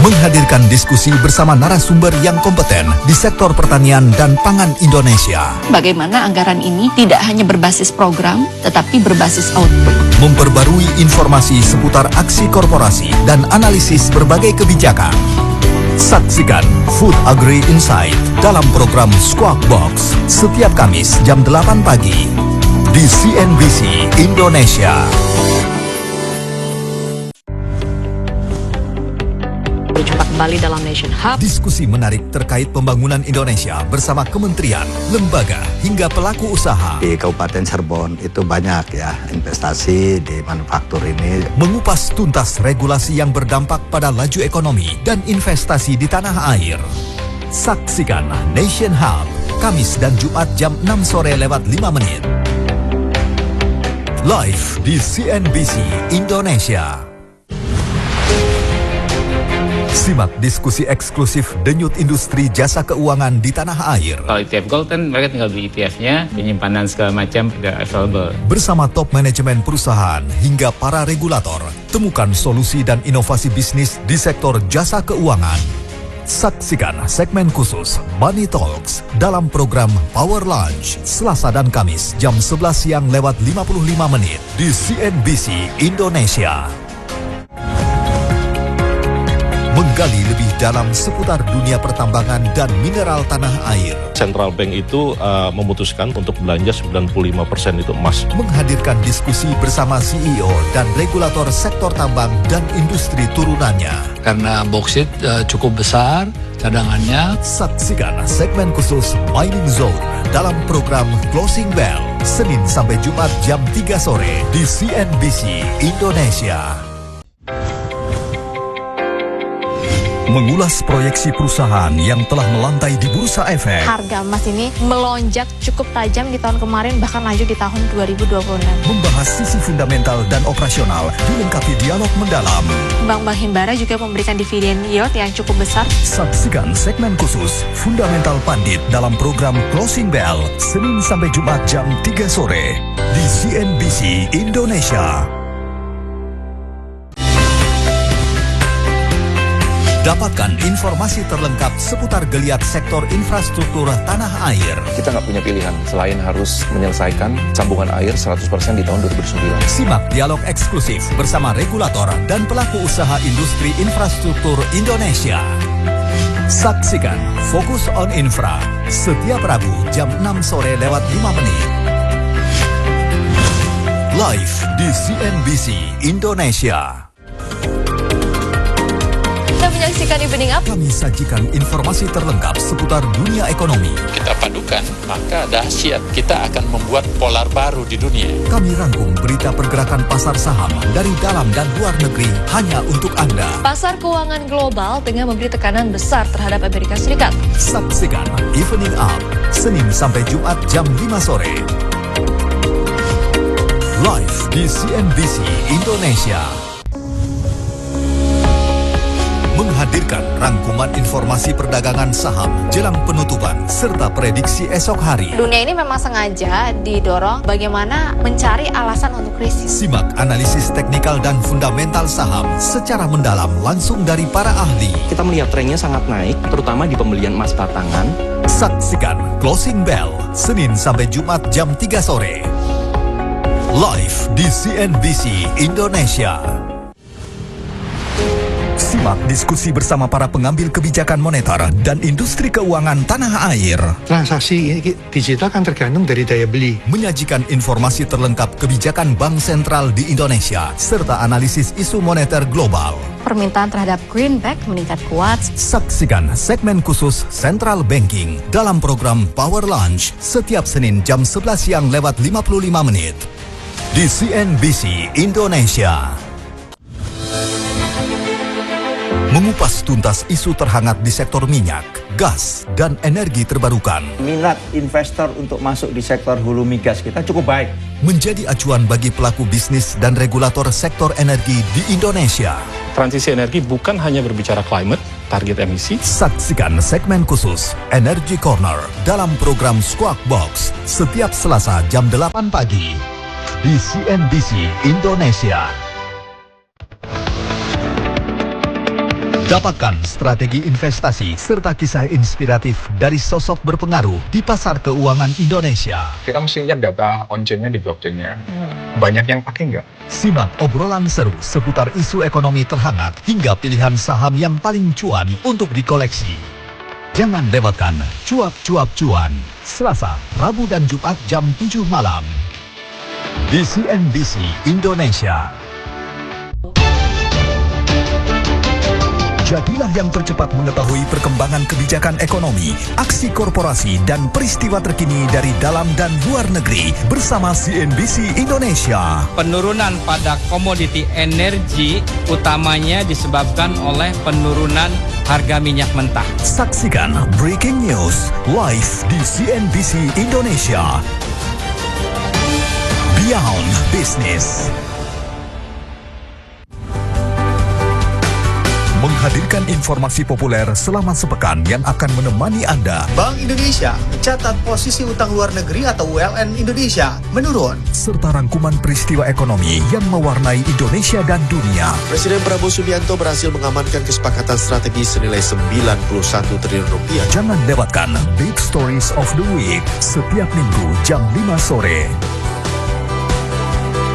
menghadirkan diskusi bersama narasumber yang kompeten di sektor pertanian dan pangan Indonesia. Bagaimana anggaran ini tidak hanya berbasis program, tetapi berbasis output. Memperbarui informasi seputar aksi korporasi dan analisis berbagai kebijakan. Saksikan Food Agri Insight dalam program Squawk Box setiap Kamis jam 8 pagi di CNBC Indonesia. Berjumpa kembali dalam Nation Hub. Diskusi menarik terkait pembangunan Indonesia bersama kementerian, lembaga, hingga pelaku usaha. Di Kabupaten Cirebon itu banyak ya investasi di manufaktur ini. Mengupas tuntas regulasi yang berdampak pada laju ekonomi dan investasi di tanah air. Saksikan Nation Hub, Kamis dan Jumat jam 6 sore lewat 5 menit. Live di CNBC Indonesia. Simak diskusi eksklusif denyut industri jasa keuangan di tanah air. Kalau ETF Gold kan mereka tinggal beli ETF-nya, penyimpanan segala macam tidak available. Bersama top manajemen perusahaan hingga para regulator, temukan solusi dan inovasi bisnis di sektor jasa keuangan. Saksikan segmen khusus Money Talks dalam program Power Lunch Selasa dan Kamis jam 11 siang lewat 55 menit di CNBC Indonesia. Menggali lebih dalam seputar dunia pertambangan dan mineral tanah air. Central Bank itu memutuskan untuk belanja 95% itu emas. Menghadirkan diskusi bersama CEO dan regulator sektor tambang dan industri turunannya. Karena boksit cukup besar cadangannya. Saksikan segmen khusus Mining Zone dalam program Closing Bell Senin sampai Jumat jam 3 sore di CNBC Indonesia. Mengulas proyeksi perusahaan yang telah melantai di Bursa Efek. Harga emas ini melonjak cukup tajam di tahun kemarin, bahkan lanjut di tahun 2026. Membahas sisi fundamental dan operasional, dilengkapi dialog mendalam. Bank-bank himbara juga memberikan dividen yield yang cukup besar. Saksikan segmen khusus Fundamental Pandit dalam program Closing Bell Senin sampai Jumat jam 3 sore di CNBC Indonesia. Dapatkan informasi terlengkap seputar geliat sektor infrastruktur tanah air. Kita nggak punya pilihan selain harus menyelesaikan sambungan air 100% di tahun 2009. Simak dialog eksklusif bersama regulator dan pelaku usaha industri infrastruktur Indonesia. Saksikan Fokus on Infra setiap Rabu jam 6 sore lewat 5 menit. Live di CNBC Indonesia. Menyaksikan Evening Up. Kami sajikan informasi terlengkap seputar dunia ekonomi. Kita padukan, maka dahsyat kita akan membuat polar baru di dunia. Kami rangkum berita pergerakan pasar saham dari dalam dan luar negeri hanya untuk Anda. Pasar keuangan global tengah memberi tekanan besar terhadap Amerika Serikat. Saksikan Evening Up Senin sampai Jumat jam 5 sore. Live di CNBC Indonesia. Menghadirkan rangkuman informasi perdagangan saham jelang penutupan serta prediksi esok hari. Dunia ini memang sengaja didorong bagaimana mencari alasan untuk krisis. Simak analisis teknikal dan fundamental saham secara mendalam langsung dari para ahli. Kita melihat trennya sangat naik, terutama di pembelian emas batangan. Saksikan Closing Bell Senin sampai Jumat jam 3 sore. Live di CNBC Indonesia. Simak diskusi bersama para pengambil kebijakan moneter dan industri keuangan tanah air. Transaksi digital kan tergantung dari daya beli. Menyajikan informasi terlengkap kebijakan Bank Sentral di Indonesia serta analisis isu moneter global. Permintaan terhadap greenback meningkat kuat. Saksikan segmen khusus Central Banking dalam program Power Lunch setiap Senin jam 11 siang lewat 55 menit di CNBC Indonesia. Mengupas tuntas isu terhangat di sektor minyak, gas, dan energi terbarukan. Minat investor untuk masuk di sektor hulu migas kita cukup baik. Menjadi acuan bagi pelaku bisnis dan regulator sektor energi di Indonesia. Transisi energi bukan hanya berbicara climate, target emisi. Saksikan segmen khusus Energy Corner dalam program Squawk Box setiap Selasa jam 8 pagi di CNBC Indonesia. Dapatkan strategi investasi serta kisah inspiratif dari sosok berpengaruh di pasar keuangan Indonesia. Kita mesti lihat data on-chain-nya di blockchain-nya. Banyak yang pakai nggak? Simak obrolan seru seputar isu ekonomi terhangat hingga pilihan saham yang paling cuan untuk dikoleksi. Jangan lewatkan Cuap-Cuap Cuan, Selasa, Rabu dan Jumat jam 7 malam. Di CNBC Indonesia. Jadilah yang tercepat mengetahui perkembangan kebijakan ekonomi, aksi korporasi, dan peristiwa terkini dari dalam dan luar negeri bersama CNBC Indonesia. Penurunan pada komoditi energi utamanya disebabkan oleh penurunan harga minyak mentah. Saksikan Breaking News live di CNBC Indonesia. Beyond Business. Menghadirkan informasi populer selama sepekan yang akan menemani Anda. Bank Indonesia mencatat posisi utang luar negeri atau ULN Indonesia menurun. Serta rangkuman peristiwa ekonomi yang mewarnai Indonesia dan dunia. Presiden Prabowo Subianto berhasil mengamankan kesepakatan strategi senilai 91 triliun rupiah. Jangan lewatkan Big Stories of the Week setiap Minggu jam 5 sore.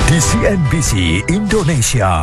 Di CNBC Indonesia.